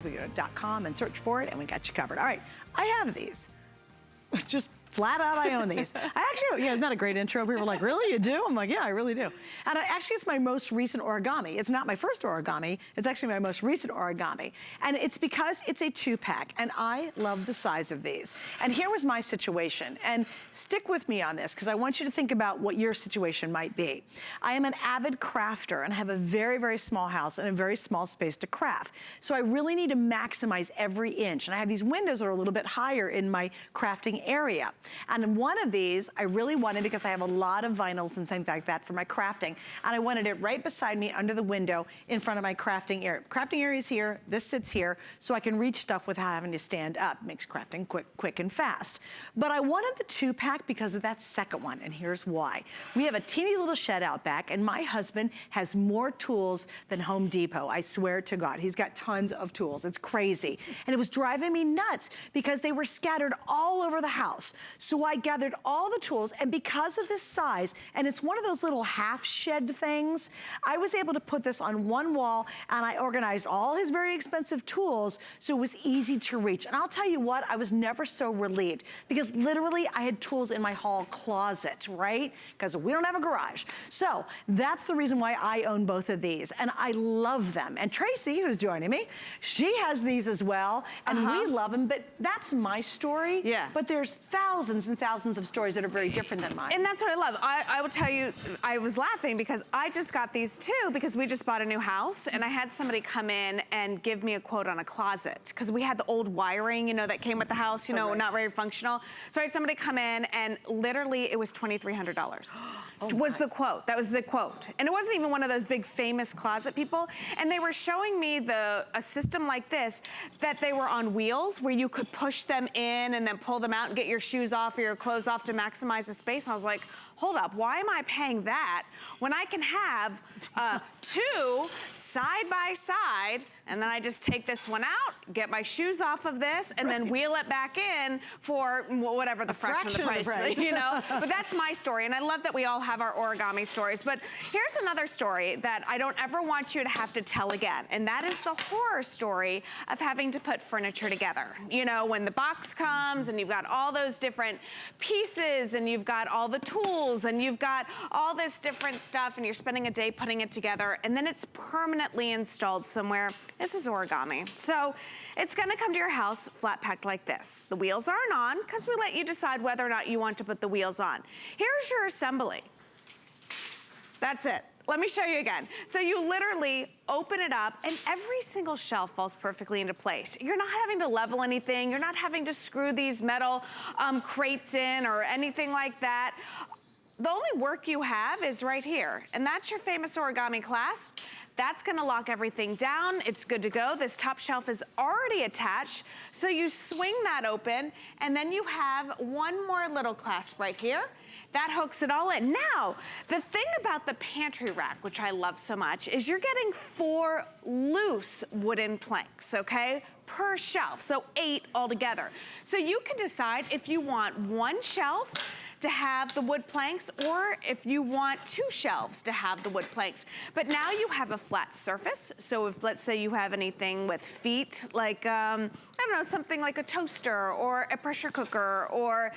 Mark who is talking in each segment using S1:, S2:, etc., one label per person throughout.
S1: .com and search for it, and we got you covered. All right, I have these. Just flat out, I own these. I actually, yeah, not a great intro. People were like, really, you do? I'm like, yeah, I really do. And actually, it's my most recent origami. It's not my first origami. It's actually my most recent origami. And it's because it's a 2-pack, and I love the size of these. And here was my situation. And stick with me on this, because I want you to think about what your situation might be. I am an avid crafter, and I have a very, very small house and a very small space to craft. So I really need to maximize every inch. And I have these windows that are a little bit higher in my crafting area. And in one of these, I really wanted, because I have a lot of vinyls and things like that for my crafting, and I wanted it right beside me under the window in front of my crafting area. Crafting area is here, this sits here, so I can reach stuff without having to stand up. Makes crafting quick and fast. But I wanted the 2-pack because of that second one, and here's why. We have a teeny little shed out back, and my husband has more tools than Home Depot, I swear to God. He's got tons of tools, it's crazy. And it was driving me nuts because they were scattered all over the house. So I gathered all the tools, and because of this size, and it's one of those little half shed things, I was able to put this on one wall, and I organized all his very expensive tools so it was easy to reach. And I'll tell you what, I was never so relieved, because literally I had tools in my hall closet, right? Because we don't have a garage. So that's the reason why I own both of these, and I love them. And Tracy, who's joining me, she has these as well, and we love them, but that's my story.
S2: Yeah.
S1: But there's thousands and thousands of stories that are very different than mine.
S2: And that's what I love. I will tell you, I was laughing because I just got these too, because we just bought a new house, and I had somebody come in and give me a quote on a closet, because we had the old wiring, you know, that came with the house, you know, not very functional. So I had somebody come in, and literally it was $2,300. Was the quote. That was the quote. And it wasn't even one of those big famous closet people. And they were showing me a system like this, that they were on wheels where you could push them in and then pull them out and get your shoes off or your clothes off to maximize the space. And I was like, hold up, why am I paying that when I can have two side by side, and then I just take this one out, get my shoes off of this, and then wheel it back in for whatever the fraction of the price. You know? But that's my story, and I love that we all have our origami stories. But here's another story that I don't ever want you to have to tell again, and that is the horror story of having to put furniture together. You know, when the box comes, and you've got all those different pieces, and you've got all the tools, and you've got all this different stuff, and you're spending a day putting it together, and then it's permanently installed somewhere. This is origami. So it's gonna come to your house flat packed like this. The wheels aren't on, because we let you decide whether or not you want to put the wheels on. Here's your assembly. That's it. Let me show you again. So you literally open it up, and every single shelf falls perfectly into place. You're not having to level anything. You're not having to screw these metal crates in or anything like that. The only work you have is right here, and that's your famous origami clasp. That's gonna lock everything down. It's good to go. This top shelf is already attached. So you swing that open, and then you have one more little clasp right here. That hooks it all in. Now, the thing about the pantry rack, which I love so much, is you're getting 4 loose wooden planks, okay? Per shelf, so 8 altogether. So you can decide if you want one shelf to have the wood planks, or if you want 2 shelves to have the wood planks. But now you have a flat surface, so if, let's say, you have anything with feet, like, I don't know, something like a toaster or a pressure cooker or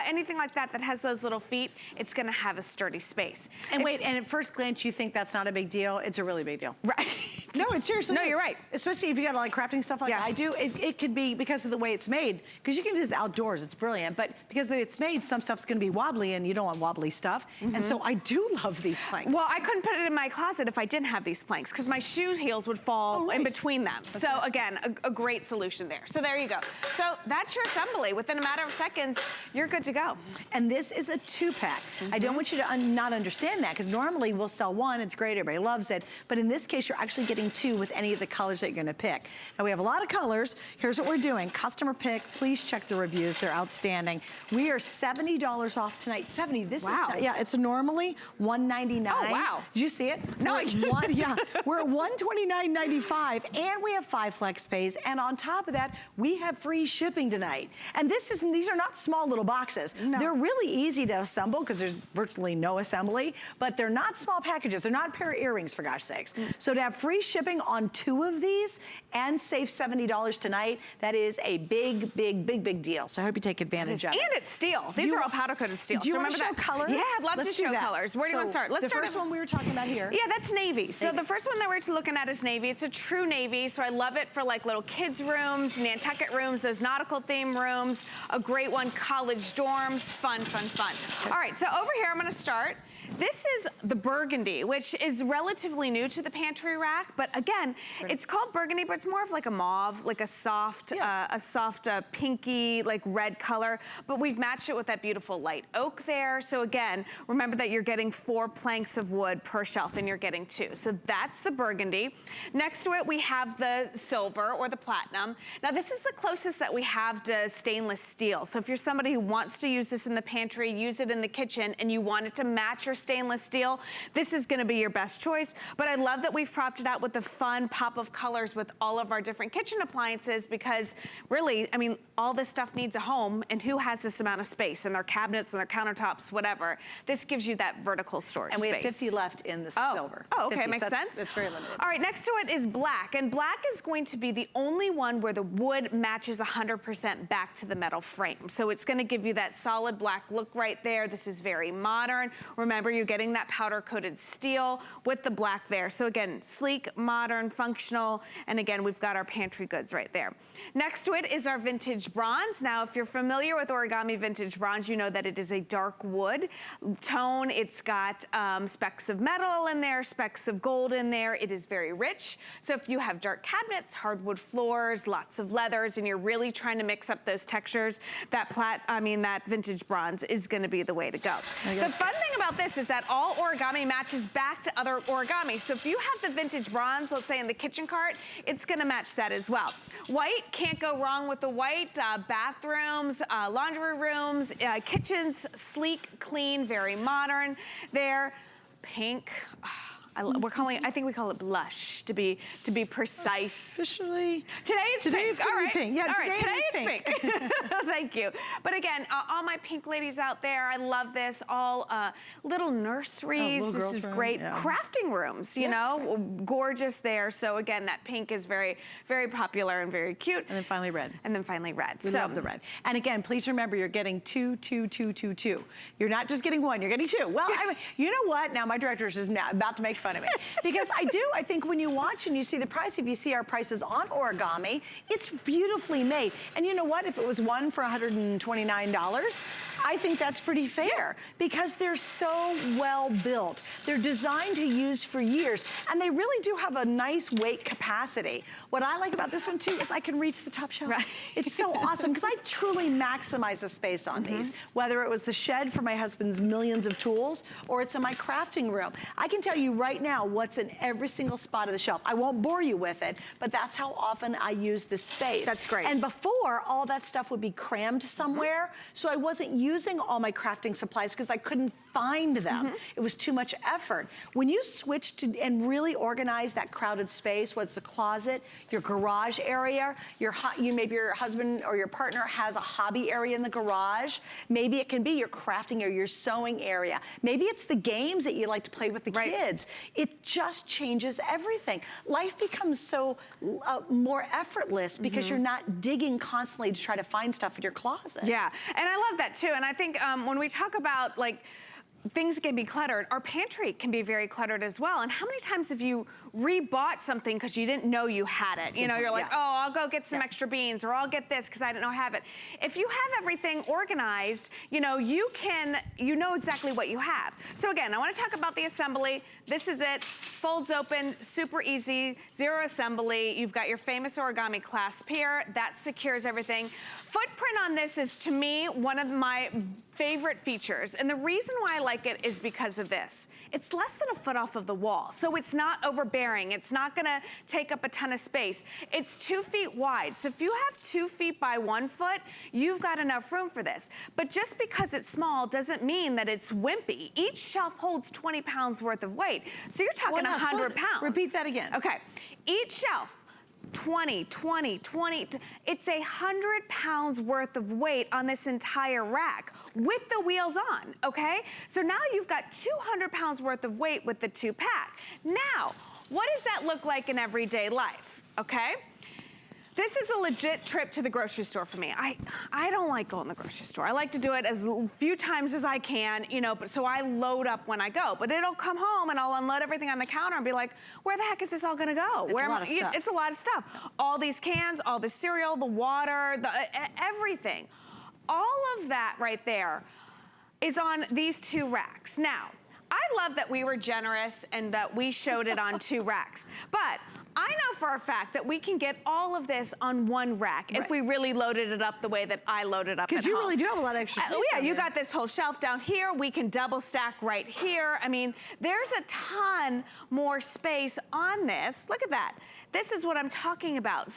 S2: anything like that that has those little feet, it's gonna have a sturdy space.
S1: And wait, and at first glance you think that's not a big deal, it's a really big deal.
S2: Right.
S1: No, it seriously
S2: No,
S1: is.
S2: you're right.
S1: Especially if you got like crafting stuff like I do, it could be because of the way it's made, because you can do this outdoors, it's brilliant, but because the way it's made, some stuff's gonna be wobbly, and you don't want wobbly stuff. And so I do love these planks.
S2: Well, I couldn't put it in my closet if I didn't have these planks, because my shoe heels would fall in between them. That's so again, a great solution there. So there you go. So that's your assembly. Within a matter of seconds, you're good to go.
S1: And this is a 2-pack. I don't want you to not understand that, because normally we'll sell one, it's great, everybody loves it. But in this case, you're actually getting 2 with any of the colors that you're gonna pick. Now we have a lot of colors. Here's what we're doing. Customer pick, please check the reviews, they're outstanding. We are $70 off tonight. 70, this is not, yeah, it's normally $199.
S2: Oh, wow.
S1: Did you see it?
S2: No, I didn't.
S1: Yeah, we're at $129.95, and we have 5 flex pays, and on top of that, we have free shipping tonight. And these are not small little boxes. No. They're really easy to assemble, because there's virtually no assembly, but they're not small packages. They're not a pair of earrings, for gosh sakes. So to have free shipping on 2 of these and save $70 tonight. That is a big, big, big, big deal. So I hope you take advantage of it.
S2: And it's steel. These are all powder coated steel.
S1: Do you want to show colors?
S2: Yeah, I'd love to show colors. Where do you want to start? Let's start.
S1: The first one we were talking about here.
S2: Yeah, that's navy. So the first one that we're looking at is navy. It's a true navy, so I love it for like little kids' rooms, Nantucket rooms, those nautical theme rooms. A great one, college dorms, fun, fun, fun. All right, so over here I'm gonna start. This is the burgundy, which is relatively new to the pantry rack, but again, it's called burgundy, but it's more of like a mauve, like a soft, pinky, like red color, but we've matched it with that beautiful light oak there. So again, remember that you're getting 4 planks of wood per shelf and you're getting 2. So that's the burgundy. Next to it, we have the silver or the platinum. Now this is the closest that we have to stainless steel. So if you're somebody who wants to use this in the pantry, use it in the kitchen, and you want it to match your stainless steel, this is gonna be your best choice. But I love that we've propped it out with the fun pop of colors with all of our different kitchen appliances, because really, I mean, all this stuff needs a home, and who has this amount of space in their cabinets and their countertops, whatever. This gives you that vertical storage space.
S1: And we have 50 left in the silver.
S2: Oh, okay,
S1: 50,
S2: makes sense.
S1: It's very limited.
S2: All right, next to it is black, and black is going to be the only one where the wood matches 100% back to the metal frame. So it's gonna give you that solid black look right there. This is very modern. Remember, you're getting that powder coated steel with the black there. So again, sleek, modern, functional, and again, we've got our pantry goods right there. Next to it is our vintage bronze. Now, if you're familiar with Origami vintage bronze, you know that it is a dark wood tone. It's got specks of metal in there, specks of gold in there. It is very rich. So if you have dark cabinets, hardwood floors, lots of leathers, and you're really trying to mix up those textures, that vintage bronze is gonna be the way to go. The fun thing about this is that all origami matches back to other origami. So if you have the vintage bronze, let's say in the kitchen cart, it's gonna match that as well. White, can't go wrong with the white. Bathrooms, laundry rooms, kitchens, sleek, clean, very modern there. Pink. I think we call it blush to be precise.
S1: Officially.
S2: Today it's
S1: gonna be pink. Yeah,
S2: today it's pink. Thank you. But again, all my pink ladies out there, I love this. All little nurseries.
S1: Little
S2: this is
S1: room,
S2: great.
S1: yeah.
S2: Crafting rooms, you know, gorgeous there. So again, that pink is very, very popular and very cute.
S1: And then finally red.
S2: And then finally red.
S1: We love the red. And again, please remember, you're getting 2, 2, 2, 2, 2. You're not just getting 1, you're getting 2. Well, I mean, you know what? Now my director is now about to make fun of me. Because I think when you watch and you see the price, if you see our prices on Origami, it's beautifully made. And you know what? If it was 1 for $129, I think that's pretty fair, because they're so well built. They're designed to use for years, and they really do have a nice weight capacity. What I like about this one too is I can reach the top shelf.
S2: Right.
S1: It's so awesome, because I truly maximize the space on these, whether it was the shed for my husband's millions of tools, or it's in my crafting room. I can tell you right now what's in every single spot of the shelf. I won't bore you with it, but that's how often I use this space.
S2: That's great.
S1: And before, all that stuff would be crammed somewhere, so I wasn't using all my crafting supplies because I couldn't find them. It was too much effort. When you switch to and really organize that crowded space, whether it's a closet, your garage area, maybe your husband or your partner has a hobby area in the garage. Maybe it can be your crafting or your sewing area. Maybe it's the games that you like to play with the kids. It just changes everything. Life becomes so more effortless because you're not digging constantly to try to find stuff in your closet.
S2: Yeah, and I love that too. And I think when we talk about like things can be cluttered, our pantry can be very cluttered as well. And how many times have you rebought something because you didn't know you had it? You know, you're like, oh, I'll go get some extra beans, or I'll get this because I didn't know I have it. If you have everything organized, you know, you know exactly what you have. So again, I want to talk about the assembly. This is it. Folds open, super easy, zero assembly. You've got your famous origami clasp here. That secures everything. Footprint on this is, to me, one of my favorite features. And the reason why I like it is because of this. It's less than a foot off of the wall, so it's not overbearing. It's not gonna take up a ton of space. It's 2 feet wide, so if you have 2 feet by 1 foot, you've got enough room for this. But just because it's small doesn't mean that it's wimpy. Each shelf holds 20 pounds worth of weight, so you're talking 100 pounds.
S1: Repeat that again.
S2: Okay, each shelf, 20, 20, 20. It's 100 pounds worth of weight on this entire rack with the wheels on, okay? So now you've got 200 pounds worth of weight with the 2-pack. Now, what does that look like in everyday life, okay? This is a legit trip to the grocery store for me. I don't like going to the grocery store. I like to do it as few times as I can, you know, but so I load up when I go. But it'll come home and I'll unload everything on the counter and be like, where the heck is this all gonna go?
S1: It's a lot of stuff.
S2: It's a lot of stuff. All these cans, all the cereal, the water, everything. All of that right there is on these 2 racks. Now, I love that we were generous and that we showed it on 2 racks, but I know for a fact that we can get all of this on 1 rack if we really loaded it up the way that I loaded up at home.
S1: Because you really do have a lot of extra space.
S2: Oh yeah, you got this whole shelf down here. We can double stack right here. I mean, there's a ton more space on this. Look at that. This is what I'm talking about.